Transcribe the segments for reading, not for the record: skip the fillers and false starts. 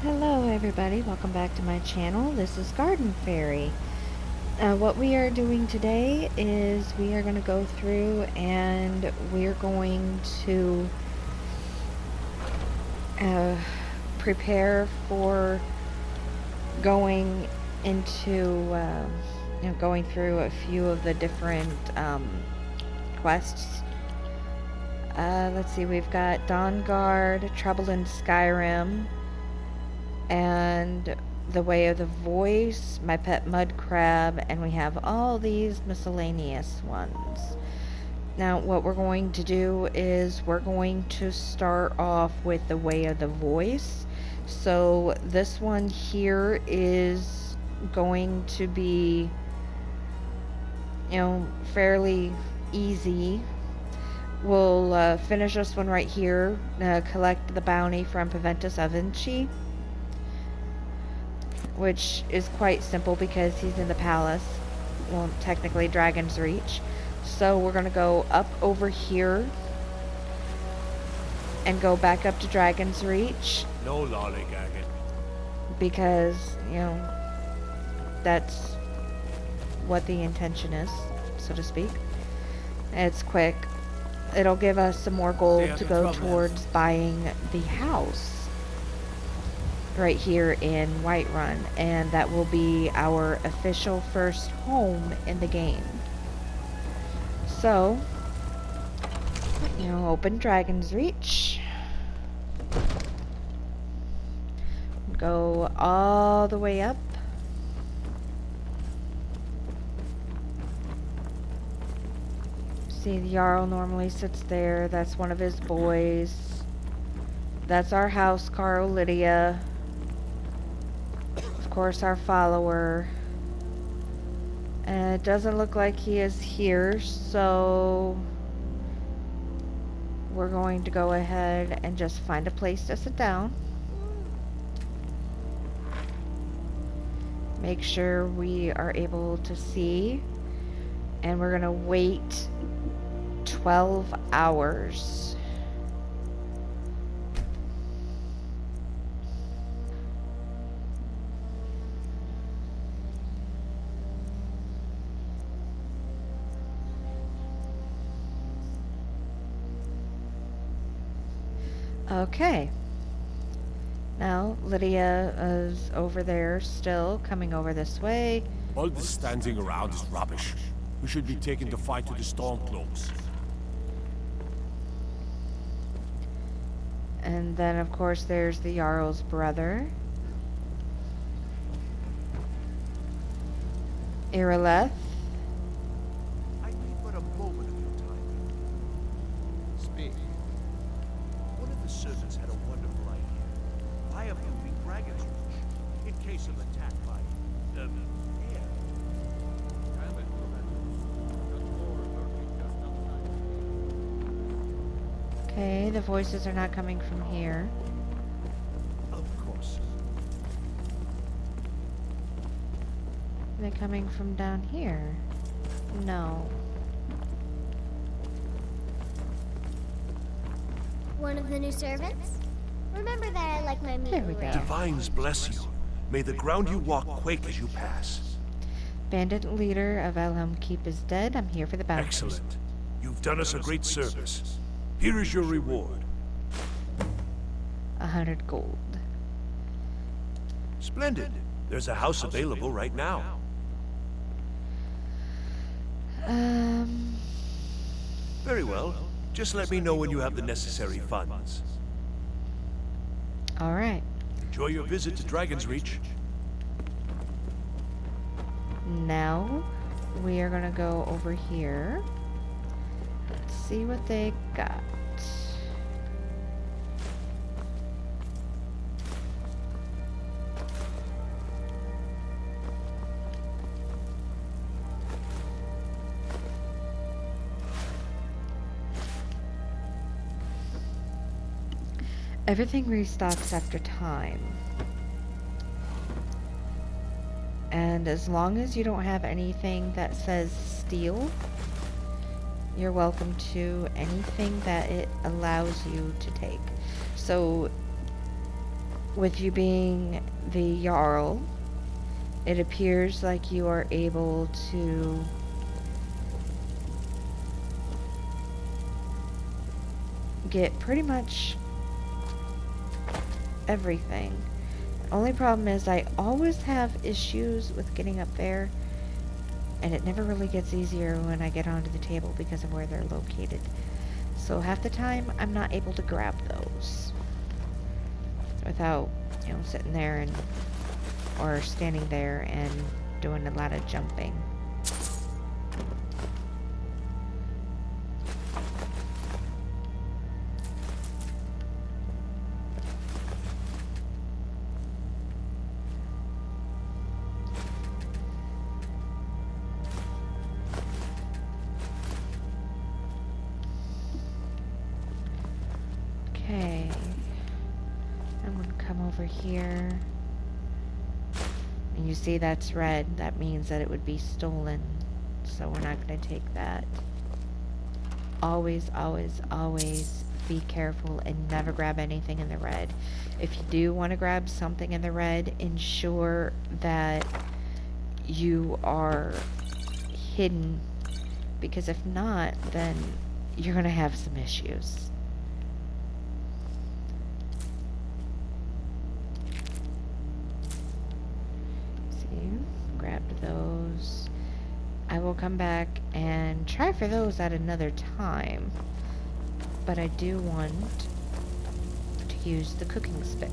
Hello everybody, welcome back to my channel. This is Garden Fairy. What we are doing today is we are going to go through and we're going to prepare for going into, going through a few of the different quests. Let's see, we've got Dawn Guard, Trouble in Skyrim, and The Way of the Voice, My Pet Mud Crab, and we have all these miscellaneous ones. Now what we're going to do is we're going to start off with The Way of the Voice. So this one here is going to be, fairly easy. We'll finish this one right here, collect the bounty from Paventus Avinci, which is quite simple because he's in the palace. Well, technically Dragon's Reach. So we're going to go up over here and go back up to Dragon's Reach. No lollygagging. Because, that's what the intention is, so to speak. It's quick. It'll give us some more gold to go towards buying the house right here in Whiterun, and that will be our official first home in the game. So, open Dragon's Reach. Go all the way up. See, the Jarl normally sits there. That's one of his boys. That's our housecar, Lydia. Of course, our follower. And it doesn't look like he is here, so we're going to go ahead and just find a place to sit down. Make sure we are able to see. And we're gonna wait 12 hours. Okay. Now, Lydia is over there still, coming over this way. All this standing around is rubbish. We should be taking the fight to the Stormcloaks. And then, of course, there's the Jarl's brother, Irileth. I need but a moment of your time. Speak. One of the servants had a wonderful idea. Buy a moving dragon's reach in case of attack by air. Okay, the voices are not coming from here. Of course. They're coming from down here. No. One of the new servants? Remember that I like my meat There we rare. go. Divines bless you. May the ground you walk quake as you pass. Bandit leader of Elhelm Keep is dead. I'm here for the bounty. Excellent. You've done us a great service. Here is your reward. 100 gold. Splendid. There's a house available right now. Very well. Just let me know when you have the necessary funds. Alright. Enjoy your visit to Dragon's Reach. Now, we are gonna go over here. Let's see what they got. Everything restocks after time. And as long as you don't have anything that says steal, you're welcome to anything that it allows you to take. So with you being the Jarl, it appears like you are able to get pretty much everything. Only problem is I always have issues with getting up there, and it never really gets easier when I get onto the table because of where they're located. So half the time I'm not able to grab those without, sitting there and or standing there and doing a lot of jumping. Okay, I'm gonna come over here, and you see that's red. That means that it would be stolen, so we're not gonna take that. Always, always, always be careful and never grab anything in the red. If you do want to grab something in the red, ensure that you are hidden, because if not, then you're gonna have some issues. Grabbed those. I will come back and try for those at another time, but I do want to use the cooking spit.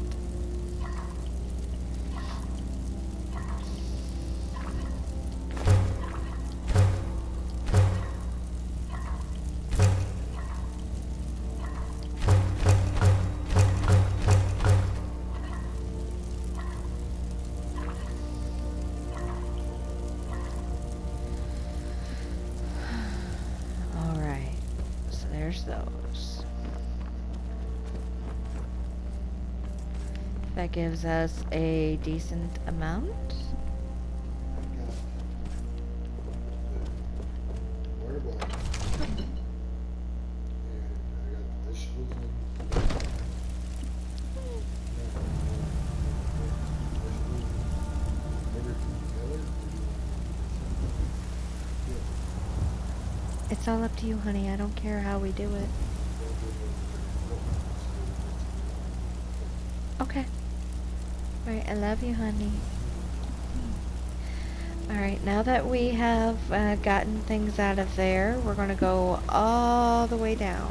Those. That gives us a decent amount. It's all up to you, honey. I don't care how we do it. Okay. Alright, I love you, honey. Alright, now that we have gotten things out of there, we're going to go all the way down.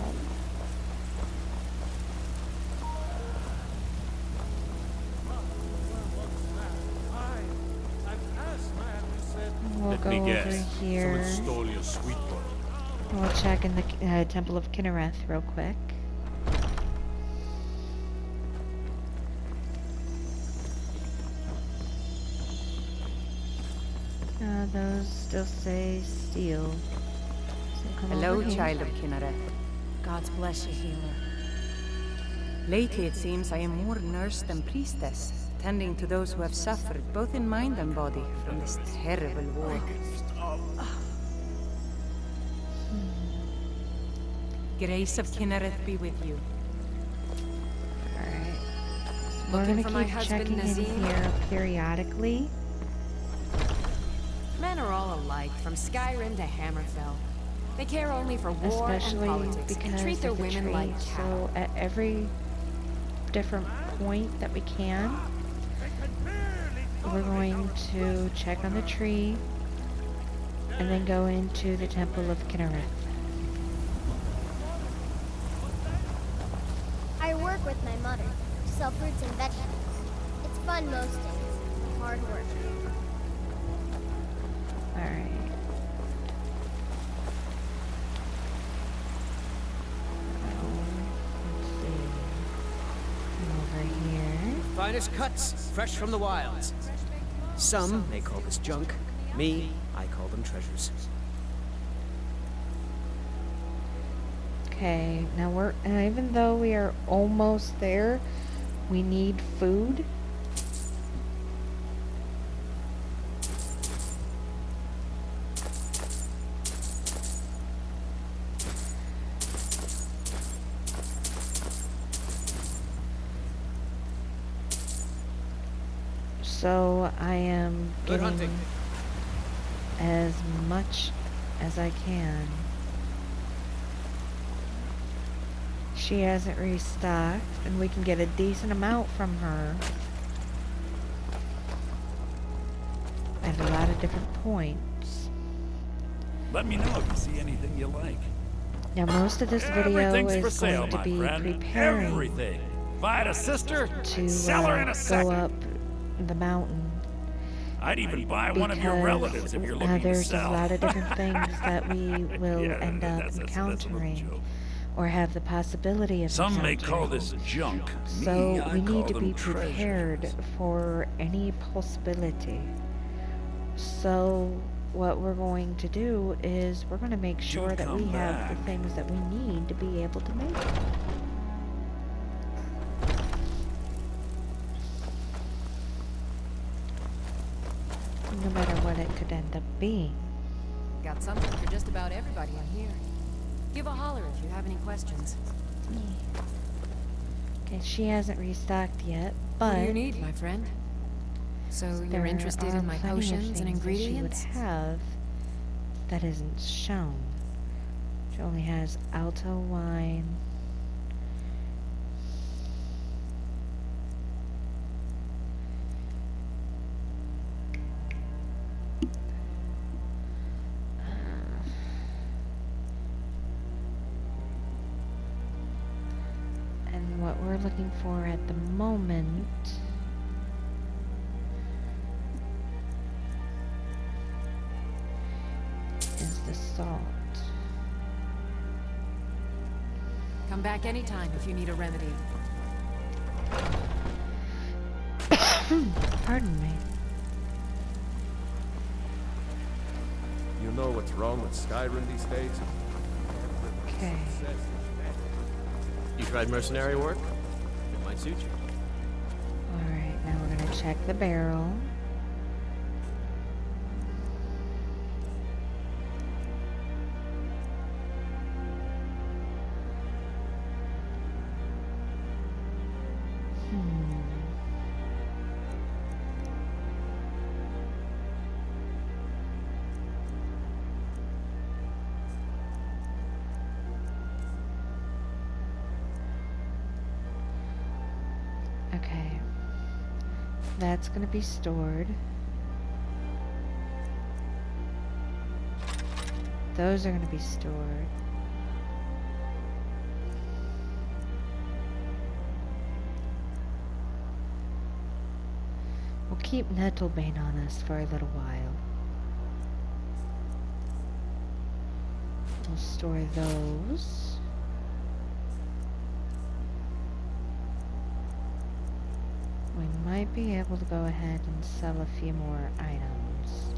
We'll Let go me over guess. here. Someone stole your sweet boy. We'll check in the Temple of Kinnereth real quick. Those still say steel. So come Hello, over here. child of Kinnereth. God's bless you, healer. Lately, it seems I am more nurse than priestess, tending to those who have suffered, both in mind and body, from this terrible war. Grace of Kinnereth be with you. Alright. So we're gonna keep checking in here periodically. Men are all alike, from Skyrim to Hammerfell. They care only for war Especially and politics, and because treat their of the women tree. like cattle. So at every different point that we can, we're going to check on the tree and then go into the Temple of Kinnereth. I work with my mother, sell fruits and vegetables. It's fun most days, hard work. Alright. Over here. Finest cuts, fresh from the wilds. Some may call this junk. Me, I call them treasures. Okay, now even though we are almost there, we need food. So I am Good getting hunting. as much as I can. She hasn't restocked, and we can get a decent amount from her at a lot of different points. Let me know if you see anything you like. Now, most of this video Everything's for is sale, going to my be friend. preparing Everything. If I had a sister, to I'd sell her in a go second. up the mountain, I'd even buy one of your relatives if you're because looking to there's a sell. lot of different things that we will Yeah, end up that's a little encountering, joke. or have the possibility of Some may encountering. call this junk. So Me, I we call need to them be prepared treasures. for any possibility. So what we're going to do is we're going to make sure that we come have the back. things that we need to be able to make it. No matter what it could end up being. Got something for just about everybody in here. Give a holler if you have any questions. Okay, she hasn't restocked yet, but What do you need, my friend? So there you're interested are in my plenty of potions and things that ingredients? she would have that isn't shown. She only has Alto wine. And what we're looking for at the moment is the salt. Come back anytime if you need a remedy. Pardon me. You know what's wrong with Skyrim these days? Okay. You tried mercenary work? It might suit you. Alright, now we're gonna check the barrel. Okay. That's gonna be stored. Those are gonna be stored. We'll keep Nettlebane on us for a little while. We'll store those. We might be able to go ahead and sell a few more items.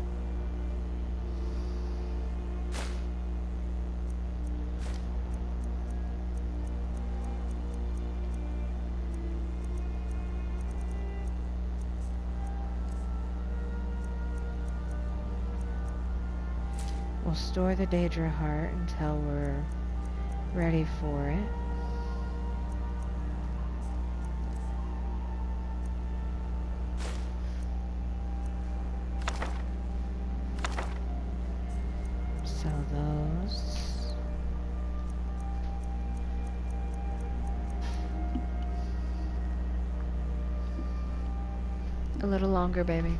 We'll store the Daedra heart until we're ready for it. Sell those. A little longer, baby.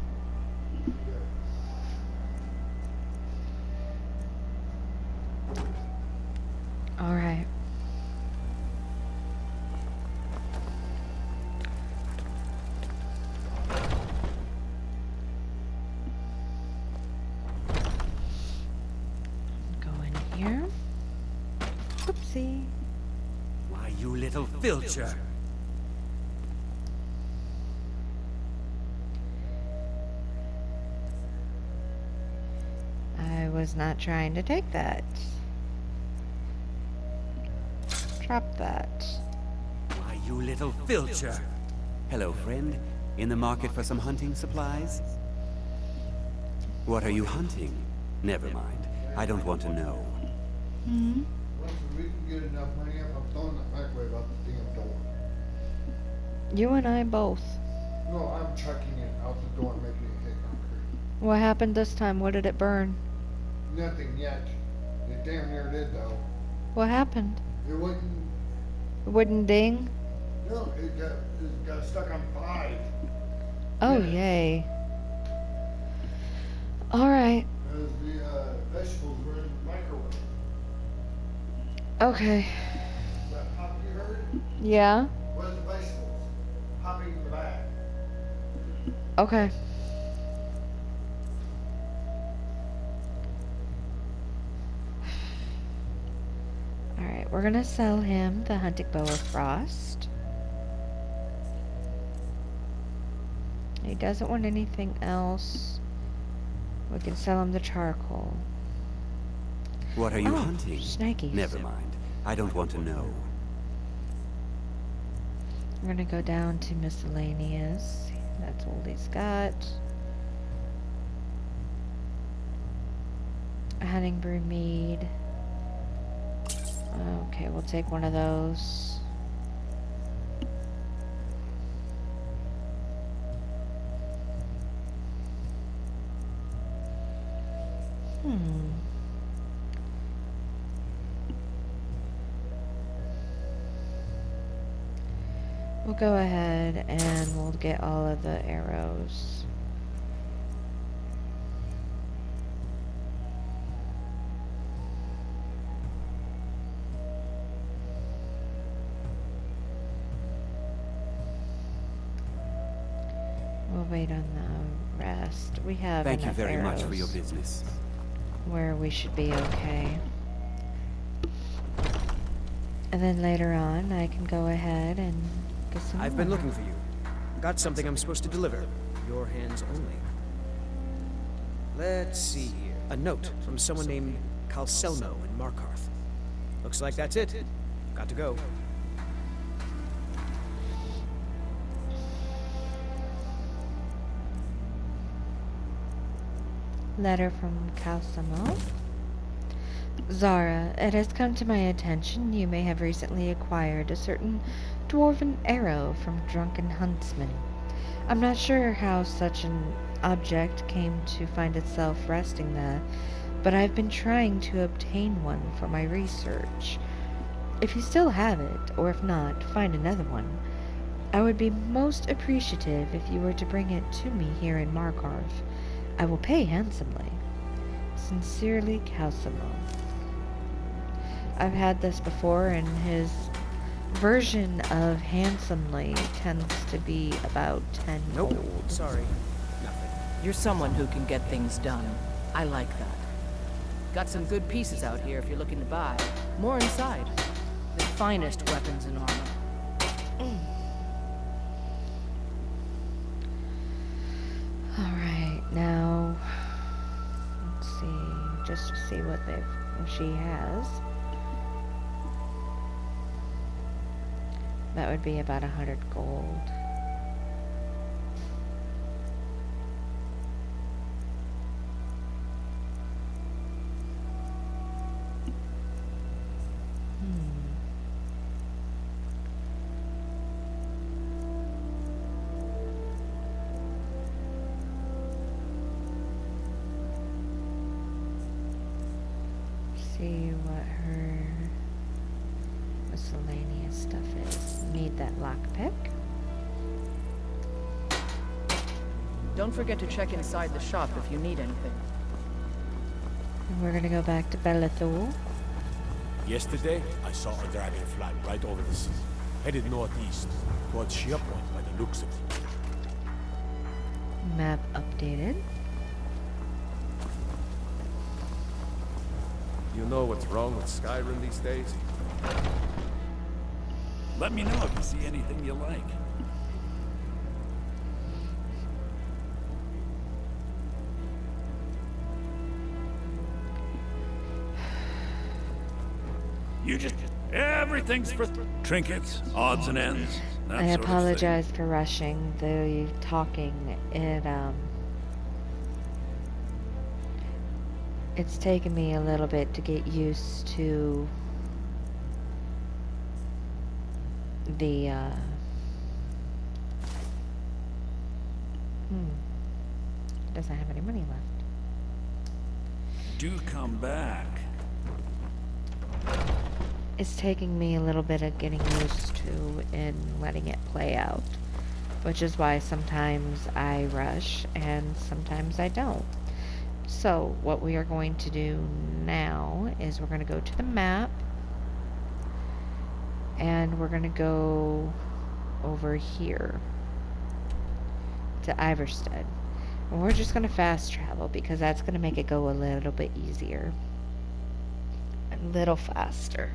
All right. Go in here. Oopsie. Why, you little filcher! I was not trying to take that. Drop that. Why, you little filcher! Hello, friend. In the market for some hunting supplies? What are you hunting? Never mind. I don't want to know. Hmm? Once we can get enough money up, I'm throwing that back way about the damn door. You and I both. No, I'm chucking it out the door and making it hit concrete. What happened this time? What did it burn? Nothing yet. It damn near did though. What happened? It wouldn't. It wouldn't ding? No, it got stuck on 5. Oh, minutes. yay. Alright. Because the vegetables were in the microwave. Okay. That pop you heard Yeah? was the vegetables popping in the bag. Okay. Alright, we're gonna sell him the hunting bow of frost. He doesn't want anything else. We can sell him the charcoal. What are you Oh, hunting? shnikes. Never mind. I don't want to know. We're gonna go down to miscellaneous. That's all he's got. A hunting brew mead. Okay, we'll take one of those. We'll go ahead and we'll get all of the arrows. We'll wait on the rest. We have Thank you enough very much for arrows your business. where we should be okay. And then later on, I can go ahead and get some I've been more. looking for you. Got something I'm supposed to deliver. Your hands only. Let's see here. A note from someone named Calselmo in Markarth. Looks like that's it. Got to go. Letter from Calsamo. Zaraah, it has come to my attention you may have recently acquired a certain dwarven arrow from drunken huntsmen. I'm not sure how such an object came to find itself resting there, but I've been trying to obtain one for my research. If you still have it, or if not, find another one. I would be most appreciative if you were to bring it to me here in Markarth. I will pay handsomely. Sincerely, Calsamo. I've had this before, and his version of handsomely tends to be about 10 Nope. gold. Sorry. Nothing. You're someone who can get things done. I like that. Got some good pieces out here if you're looking to buy. More inside. The finest weapons and armor. Alright, now let's see, just to see what she has. That would be about 100 gold. See what her miscellaneous stuff is. Need that lockpick. Don't forget to check inside the shop if you need anything. And we're gonna go back to Belethul. Yesterday, I saw a dragon fly right over the sea, headed northeast, towards Sheerpoint by the looks of it. Map updated. You know what's wrong with Skyrim these days? Let me know if you see anything you like. You just... everything's for trinkets, odds and ends. That I sort of thing. apologize for rushing the talking. It's taken me a little bit to get used to the doesn't have any money left. Do come back. It's taking me a little bit of getting used to and letting it play out, which is why sometimes I rush and sometimes I don't. So what we are going to do now is we're going to go to the map and we're going to go over here to Iverstead. And we're just going to fast travel because that's going to make it go a little bit easier. A little faster.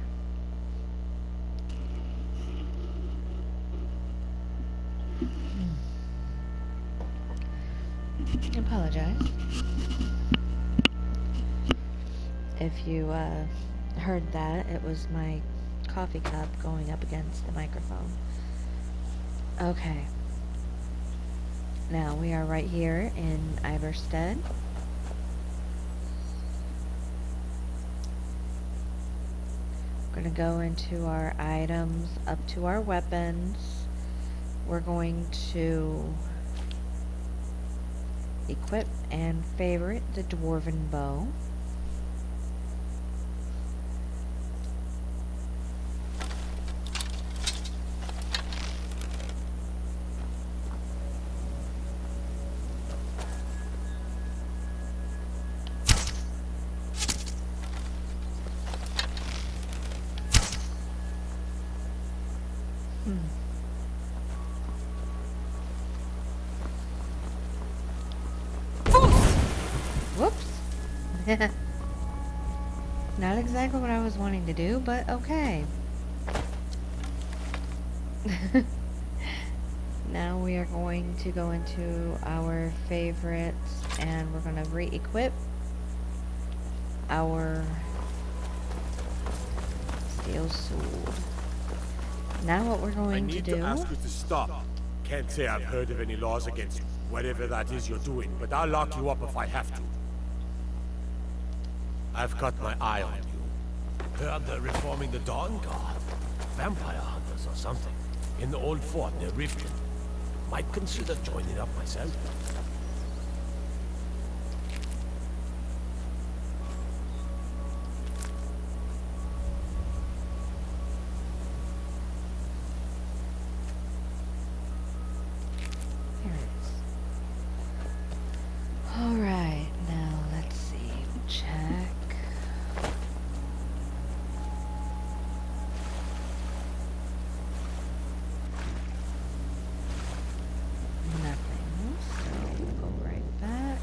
I apologize if you heard that. It was my coffee cup going up against the microphone. Okay. Now we are right here in Iverstead. We're going to go into our items, up to our weapons. We're going to equip and favorite the dwarven bow. Whoops. Not exactly what I was wanting to do, but okay. Now we are going to go into our favorites and we're going to re-equip our steel sword. Now what we're going to do... I need to ask you to stop. Can't say I've heard of any laws against whatever that is you're doing, but I'll lock you up if I have to. I've got my eye on you. Heard they're reforming the Dawn Guard. Vampire hunters or something. In the old fort near Riften. Might consider joining up myself. Here it is. Alright, now let's see. Check. Nothing. So we'll go right back.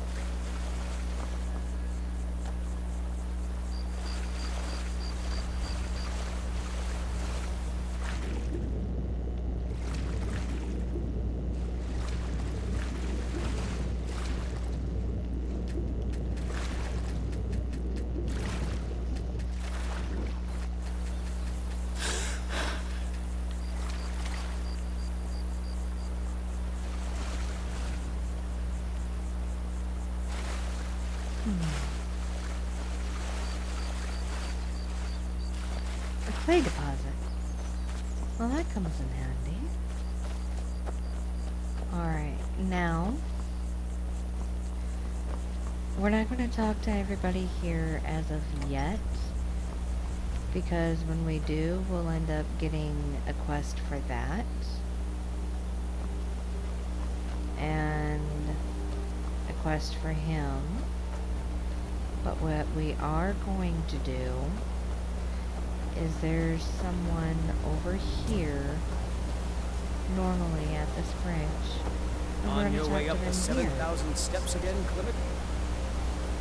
A clay deposit. Well, that comes in handy. Alright, now we're not going to talk to everybody here as of yet, because when we do, we'll end up getting a quest for that. And a quest for him. But what we are going to do is there's someone over here normally at this bridge. On your way up the 7,000 steps again, Clement?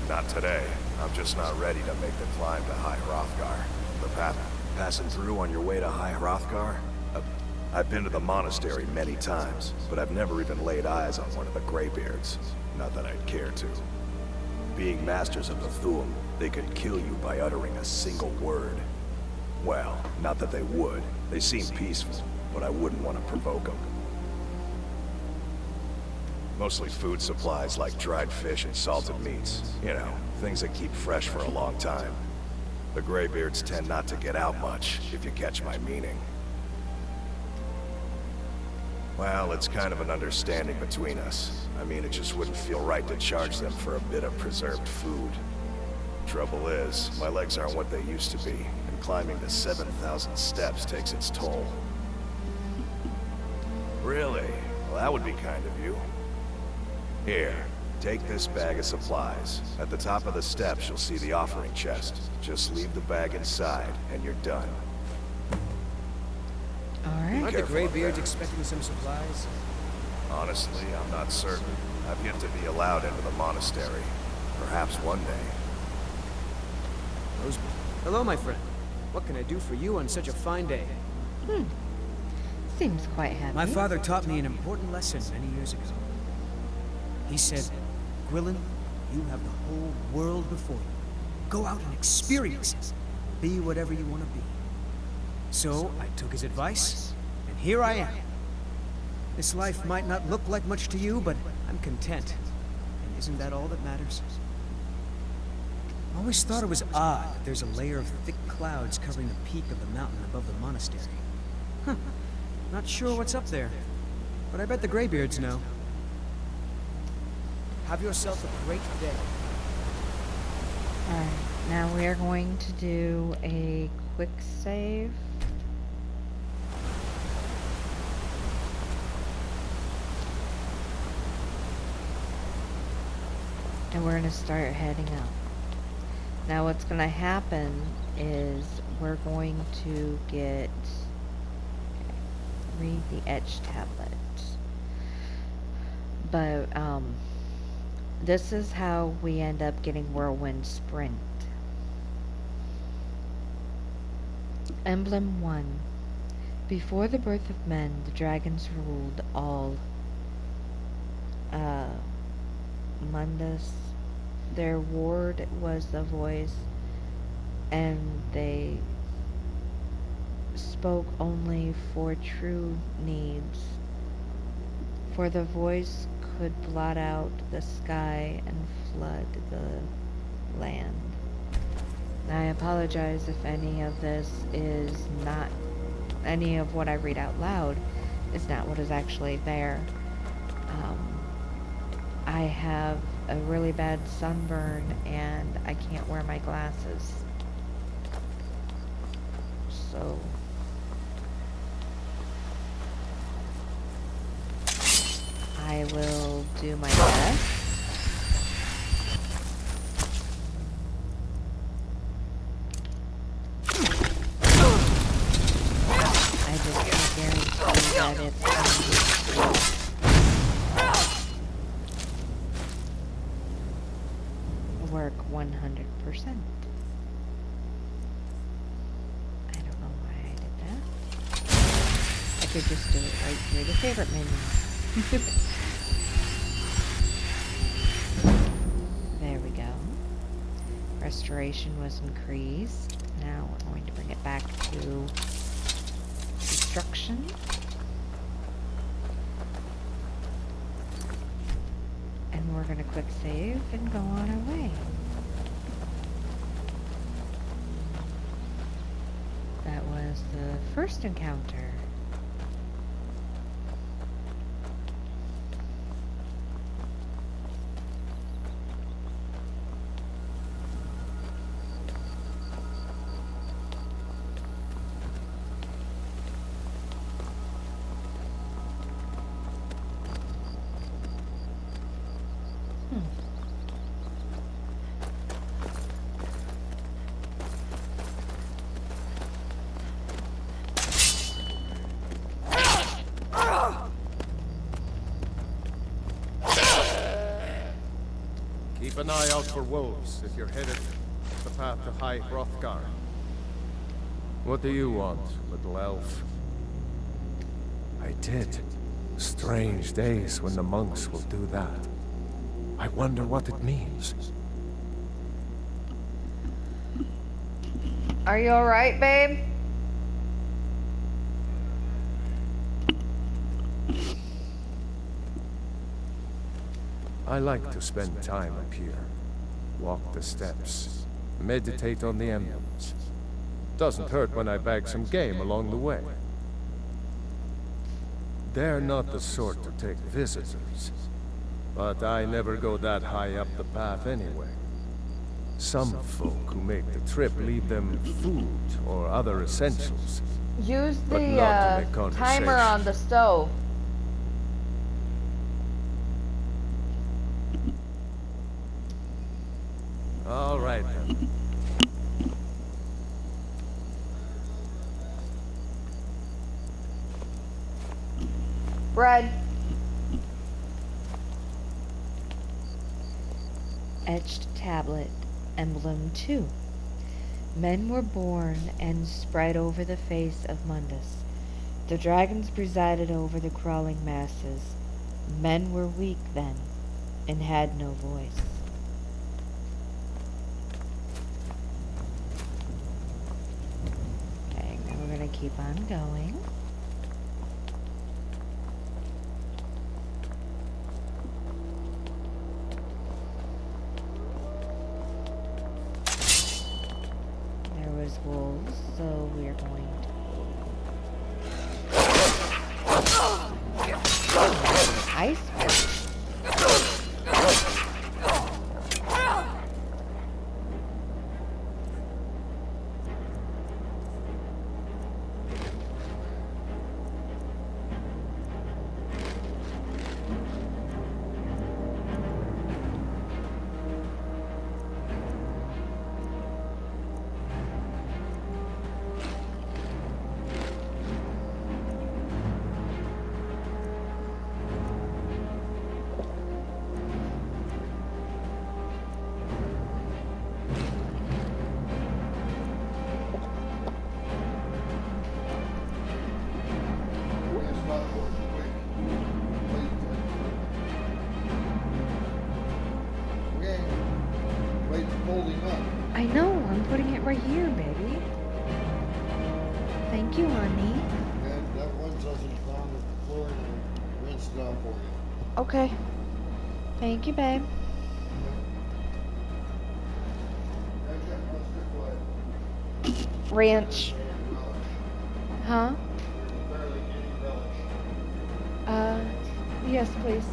Not today. I'm just not ready to make the climb to High Rothgar. The path passing through on your way to High Rothgar? I've been to the monastery many times, but I've never even laid eyes on one of the Greybeards. Not that I'd care to. Being masters of the Thu'um, they could kill you by uttering a single word. Well, not that they would. They seem peaceful, but I wouldn't want to provoke them. Mostly food supplies like dried fish and salted meats. You know, things that keep fresh for a long time. The Greybeards tend not to get out much, if you catch my meaning. Well, it's kind of an understanding between us. I mean, it just wouldn't feel right to charge them for a bit of preserved food. Trouble is, my legs aren't what they used to be, and climbing the 7,000 steps takes its toll. Really? Well, that would be kind of you. Here, take this bag of supplies. At the top of the steps, you'll see the offering chest. Just leave the bag inside, and you're done. Alright. Aren't the Greybeards expecting some supplies? Honestly, I'm not certain. I've yet to be allowed into the monastery. Perhaps one day. Rosebud. Hello, my friend. What can I do for you on such a fine day? Seems quite happy. My father taught me an important lesson many years ago. He said, Gwilyn, you have the whole world before you. Go out and experience it. Be whatever you want to be. So I took his advice, and here I am. This life might not look like much to you, but I'm content. And isn't that all that matters? I always thought it was odd that there's a layer of thick clouds covering the peak of the mountain above the monastery. Huh. Not sure what's up there, but I bet the Greybeards know. Have yourself a great day. Alright, now we are going to do a quick save. And we're going to start heading out. Now what's going to happen is we're going to read the etch tablet. But this is how we end up getting Whirlwind Sprint. Emblem 1. Before the birth of men, the dragons ruled all Mundus. Their ward was the voice, and they spoke only for true needs. For the voice could blot out the sky and flood the land. I apologize if any of this is not, any of what I read out loud is not what is actually there. I have a really bad sunburn and I can't wear my glasses. So I will do my best. I just can't guarantee that it's going to work 100%. I don't know why I did that. I could just do it right through the favorite menu. There we go. Restoration was increased. Now we're going to bring it back to destruction. And we're going to quick save and go on our way. That was the first encounter. Keep an eye out for wolves if you're headed the path to High Rothgar. What do you want, little elf? I did. Strange days when the monks will do that. I wonder what it means. Are you alright, babe? I like to spend time up here. Walk the steps. Meditate on the emblems. Doesn't hurt when I bag some game along the way. They're not the sort to take visitors. But I never go that high up the path anyway. Some folk who make the trip leave them food or other essentials. Use But the not to make timer conversation. on the stove. All right then. Bread. Etched tablet, emblem 2. Men were born and spread over the face of Mundus. The dragons presided over the crawling masses. Men were weak then, and had no voice. Okay, now we're gonna keep on going. Wolves, so we are going to ice fish. I know, I'm putting it right here, baby. Thank you, honey. And that one doesn't down at the floor and rinse it out for you. Okay. Thank you, babe. Ranch. Huh? Yes, please.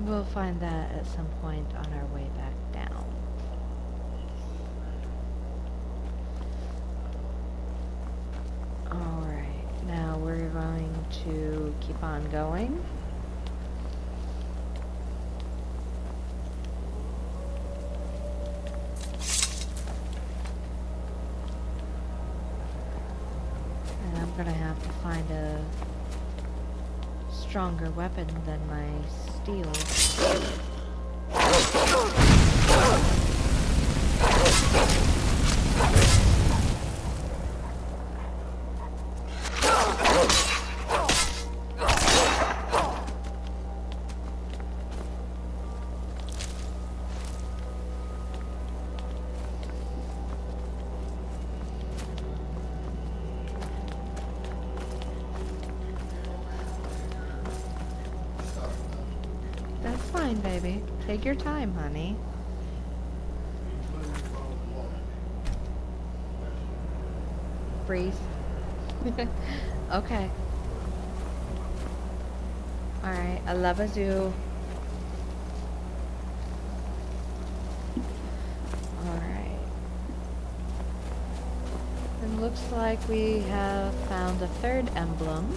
We'll find that at some point on our way back down. Alright, now we're going to keep on going. And I'm gonna have to find a stronger weapon than my steel. That's fine, baby. Take your time, honey. Breathe. Okay. Alright, I love a zoo. Alright. It looks like we have found a third emblem.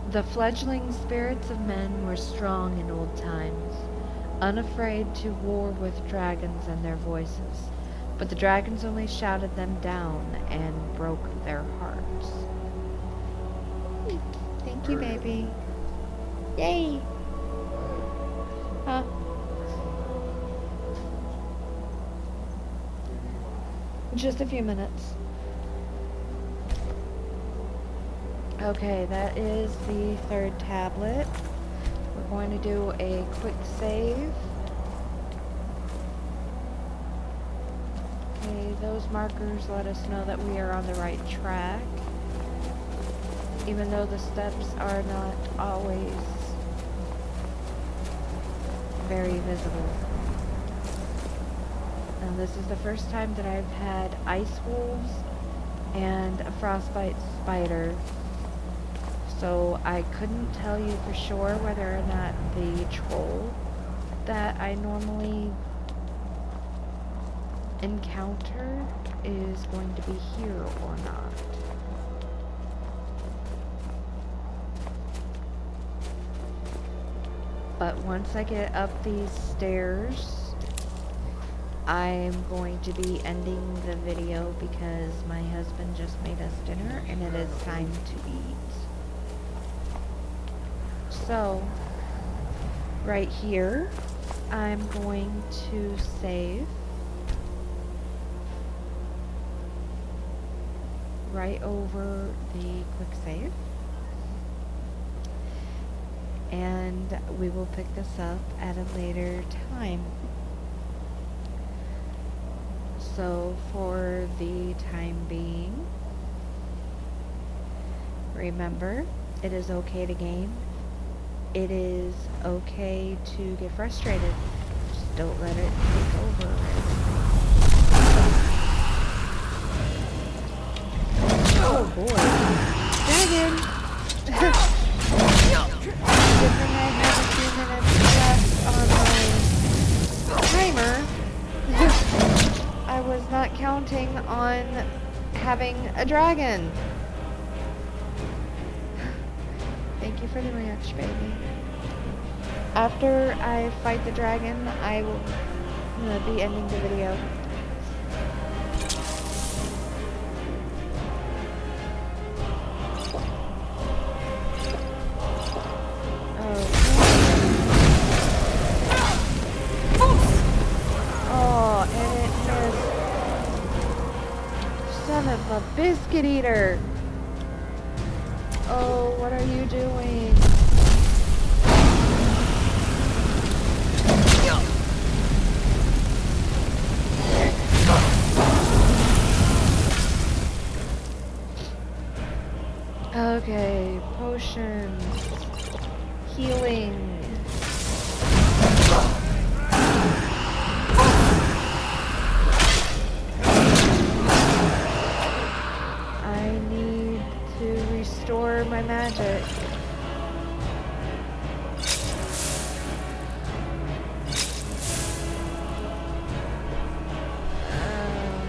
The fledgling spirits of men were strong in old times, unafraid to war with dragons and their voices, but the dragons only shouted them down and broke their hearts. Thank you, baby. Yay! Huh? Just a few minutes. Okay, that is the third tablet. We're going to do a quick save. Okay, those markers let us know that we are on the right track, even though the steps are not always very visible. Now, this is the first time that I've had ice wolves and a frostbite spider, so I couldn't tell you for sure whether or not the troll that I normally encounter is going to be here or not. But once I get up these stairs, I'm going to be ending the video because my husband just made us dinner and it is time to eat. So, right here, I'm going to save. Right over the quick save. And we will pick this up at a later time. So for the time being, remember, it is okay to game. It is okay to get frustrated. Just don't let it take over. Oh boy. Dragon! Good thing I have a few minutes left on my timer. I was not counting on having a dragon. Thank you for the ranch, baby. After I fight the dragon, I will be ending the video. Son of a biscuit eater! Oh, what are you doing? Okay, potions, healing. Restore my magic.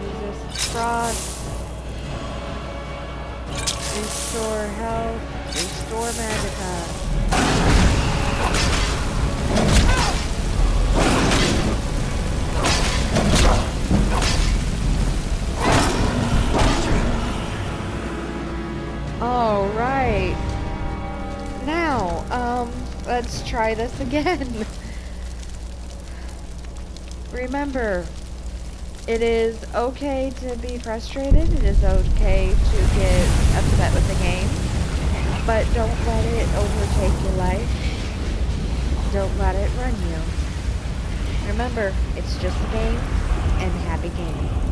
Resist frost. Restore health. Restore magicka. Alright. Now, let's try this again. Remember, it is okay to be frustrated. It is okay to get upset with the game. But don't let it overtake your life. Don't let it run you. Remember, it's just a game, and happy gaming.